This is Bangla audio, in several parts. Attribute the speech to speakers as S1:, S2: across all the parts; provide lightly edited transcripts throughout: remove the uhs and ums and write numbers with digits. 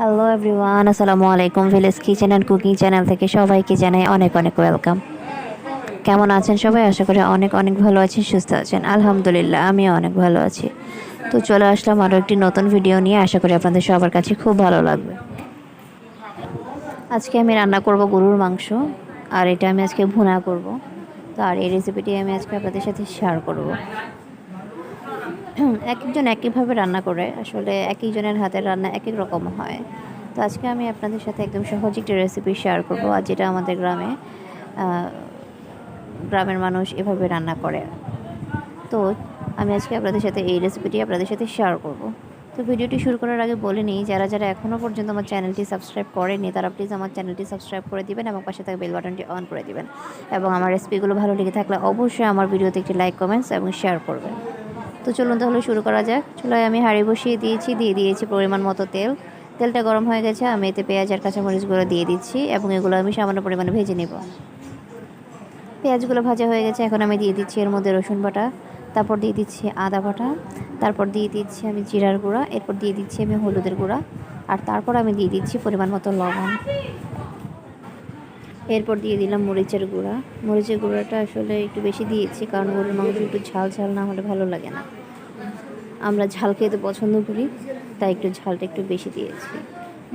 S1: হ্যালো এভরিওয়ান, আসসালামু আলাইকুম। Village kitchen and cooking channel থেকে সবাইকে জানাই অনেক অনেক ওয়েলকাম। কেমন আছেন সবাই? আশা করি অনেক অনেক ভালো আছেন, সুস্থ আছেন। আলহামদুলিল্লাহ, আমিও অনেক ভালো আছি। তো চলে আসলাম আরও একটি নতুন ভিডিও নিয়ে। আশা করি আপনাদের সবার কাছে খুব ভালো লাগবে। আজকে আমি রান্না করব গরুর মাংস, আর এটা আমি আজকে ভুনা করব। তো আর এই রেসিপিটি আমি আজকে আপনাদের সাথে শেয়ার করব। এক একজন একইভাবে রান্না করে, আসলে এক একজনের হাতের রান্না এক এক রকম হয়। তো আজকে আমি আপনাদের সাথে একদম সহজ একটি রেসিপি শেয়ার করব, আর যেটা আমাদের গ্রামের মানুষ এভাবে রান্না করে। তো আমি আজকে আপনাদের সাথে এই রেসিপিটি আপনাদের সাথে শেয়ার করব। তো ভিডিওটি শুরু করার আগে বলে নিই, যারা যারা এখনও পর্যন্ত আমার চ্যানেলটি সাবস্ক্রাইব করেনি তারা প্লিজ আমার চ্যানেলটি সাবস্ক্রাইব করে দিবেন এবং পাশে থাকা বেল বাটনটি অন করে দিবেন। এবং আমার রেসিপিগুলো ভালো লেগে থাকলে অবশ্যই আমার ভিডিওতে একটি লাইক, কমেন্টস এবং শেয়ার করবেন। তো চলুন তাহলে শুরু করা যাক। চুলায় আমি হাঁড়ি বসিয়ে দিয়ে দিয়েছি পরিমাণ মতো তেল। তেলটা গরম হয়ে গেছে, আমি এতে পেঁয়াজ আর কাঁচামরিচগুলো দিয়ে দিচ্ছি এবং এগুলো আমি সামান্য পরিমাণে ভেজে নেব। পেঁয়াজগুলো ভাজা হয়ে গেছে, এখন আমি দিয়ে দিচ্ছি এর মধ্যে রসুন বাটা, তারপর দিয়ে দিচ্ছি আদা বাটা, তারপর দিয়ে দিচ্ছি আমি জিরার গুঁড়া, এরপর দিয়ে দিচ্ছি আমি হলুদের গুঁড়া, আর তারপর আমি দিয়ে দিচ্ছি পরিমাণ মতো লবণ। এরপর দিয়ে দিলাম মরিচের গুঁড়া। মরিচের গুঁড়াটা আসলে একটু বেশি দিয়েছি, কারণ গরুর মাংস একটু ঝাল ঝাল না হলে ভালো লাগে না। আমরা ঝাল খেতে পছন্দ করি, তাই একটু ঝালটা একটু বেশি দিয়েছি।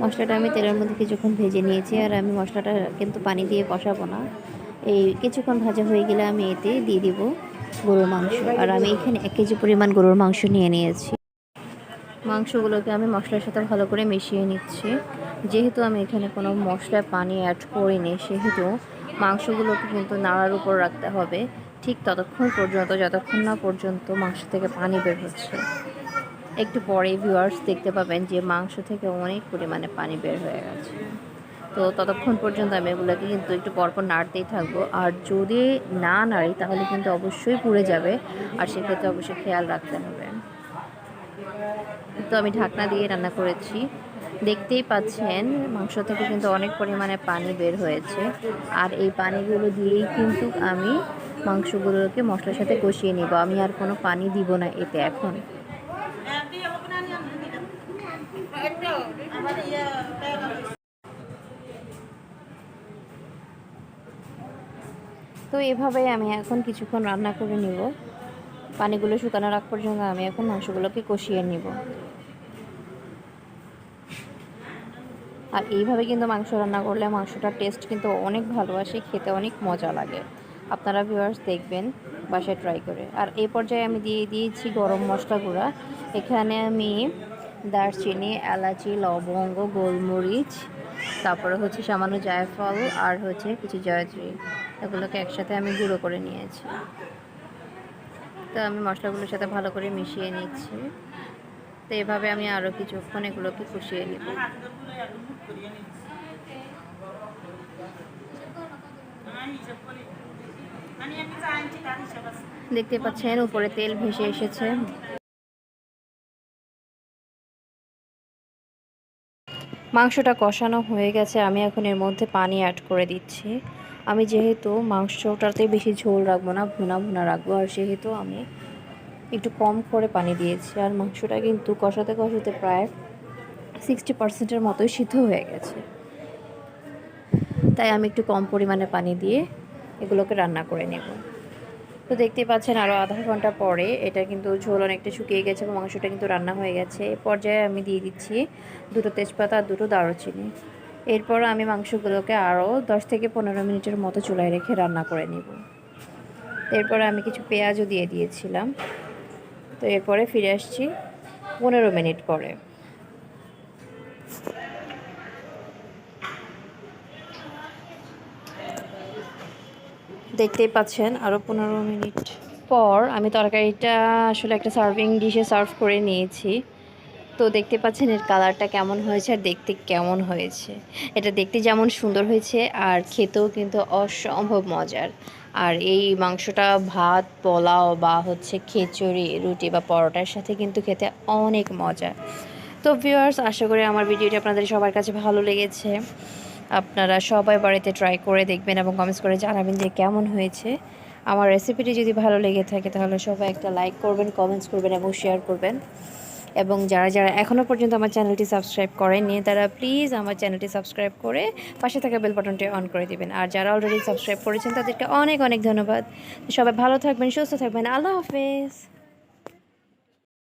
S1: মশলাটা আমি তেলের মধ্যে কিছুক্ষণ ভেজে নিয়েছি, আর আমি মশলাটা কিন্তু পানি দিয়ে কষাবো না। এই কিছুক্ষণ ভাজা হয়ে গেলে আমি এতে দিয়ে দিব গরুর মাংস, আর আমি এখানে 1 কেজি পরিমাণ গরুর মাংস নিয়েছি। মাংসগুলোকে আমি মশলার সাথে ভালো করে মিশিয়ে নিচ্ছি। যেহেতু আমি এখানে কোনো মশলায় পানি অ্যাড করিনি, সেহেতু মাংসগুলোকে কিন্তু নাড়ার উপর রাখতে হবে ঠিক ততক্ষণ পর্যন্ত যতক্ষণ না পর্যন্ত মাংস থেকে পানি বের হচ্ছে। একটু পরে ভিউয়ার্স দেখতে পাবেন যে মাংস থেকে অনেক পরিমাণে পানি বের হয়ে গেছে। তো ততক্ষণ পর্যন্ত আমি এগুলোকে কিন্তু একটু পরপর নাড়তেই থাকবো, আর যদি না নাড়ি তাহলে কিন্তু অবশ্যই পুড়ে যাবে, আর সেক্ষেত্রে অবশ্যই খেয়াল রাখতে হবে। তো আমি ঢাকনা দিয়ে রান্না করেছি। দেখতেই পাচ্ছেন মাংস থেকে কিন্তু অনেক পরিমাণে পানি বের হয়েছে, আর এই পানিগুলো দিয়েই কিন্তু আমি মাংসগুলোকে মশলার সাথে কষিয়ে নিব। আমি আর কোনো পানি দিব না এতে এখন। তো এভাবেই আমি এখন কিছুক্ষণ রান্না করে নিব। পানিগুলো শুকানোর আগ পর্যন্ত আমি এখন মাংসগুলোকে কষিয়ে নিব। আর এইভাবে কিন্তু মাংস রান্না করলে মাংসটার টেস্ট কিন্তু অনেক ভালো আসে, খেতে অনেক মজা লাগে। আপনারা ভিউয়ার্স দেখবেন, বাসায় ট্রাই করে। আর এই পর্যায়ে আমি দিয়ে দিয়েছি গরম মশলা গুঁড়া। এখানে আমি দারচিনি, এলাচি, লবঙ্গ, গোলমরিচ, তারপরে হচ্ছে সামান্য জায়ফল, আর হচ্ছে কিছু জয়ত্রী, এগুলোকে একসাথে আমি গুঁড়ো করে নিয়েছি। তো আমি মশলাগুলোর সাথে ভালো করে মিশিয়ে নিচ্ছি। তো এভাবে আমি আরও কিছুক্ষণ এগুলোকে কষিয়ে নিব। দেখতে পাচ্ছেন উপরে তেল ভেসে এসেছে। মাংসটা কষানো হয়ে গেছে, আমি এখন এর মধ্যে পানি অ্যাড করে দিচ্ছি। আমি যেহেতু মাংসটাতে বেশি ঝোল রাখবো না, ভুনা ভুনা রাখবো, আর সেহেতু আমি একটু কম করে পানি দিয়েছি। আর মাংসটা কিন্তু কষাতে কষাতে প্রায় 60%-এর মতোই সিদ্ধ হয়ে গেছে, তাই আমি একটু কম পরিমাণে পানি দিয়ে এগুলোকে রান্না করে নেব। তো দেখতেই পাচ্ছেন আরও আধা ঘন্টা পরে এটা কিন্তু ঝোল অনেকটা শুকিয়ে গেছে এবং মাংসটা কিন্তু রান্না হয়ে গেছে। এ পর্যায়ে আমি দিয়ে দিচ্ছি 2টো তেজপাতা আর 2টো দারুচিনি। এরপর আমি মাংসগুলোকে আরও 10 থেকে 15 মিনিটের মতো চুলায় রেখে রান্না করে নেব। এরপরে আমি কিছু পেঁয়াজও দিয়ে দিয়েছিলাম। তো এরপরে ফিরে আসছি 15 মিনিট পরে। দেখতেই পাচ্ছেন আরও 15 মিনিট পর আমি তরকারিটা আসলে একটা সার্ভিং ডিশে সার্ভ করে নিয়েছি। তো দেখতে পাচ্ছেন এর কালারটা কেমন হয়েছে আর দেখতে কেমন হয়েছে। এটা দেখতে যেমন সুন্দর হয়েছে, আর খেতেও কিন্তু অসম্ভব মজার। আর এই মাংসটা ভাত, পোলাও বা হচ্ছে খিচুড়ি, রুটি বা পরোটার সাথে কিন্তু খেতে অনেক মজা। তো ভিউয়ার্স, আশা করি আমার ভিডিওটি আপনাদের সবার কাছে ভালো লেগেছে। আপনারা সবাই বাড়িতে ট্রাই করে দেখবেন এবং কমেন্টস করে জানাবেন যে কেমন হয়েছে। আমার রেসিপিটি যদি ভালো লেগে থাকে তাহলে সবাই একটা লাইক করবেন, কমেন্টস করবেন এবং শেয়ার করবেন। এবং যারা যারা এখনও পর্যন্ত আমার চ্যানেলটি সাবস্ক্রাইব করেননি তারা প্লিজ আমার চ্যানেলটি সাবস্ক্রাইব করে পাশে থাকা বেল বাটনটি অন করে দিবেন। আর যারা অলরেডি সাবস্ক্রাইব করেছেন তাদেরকে অনেক অনেক ধন্যবাদ। সবাই ভালো থাকবেন, সুস্থ থাকবেন। আল্লাহ হাফেজ।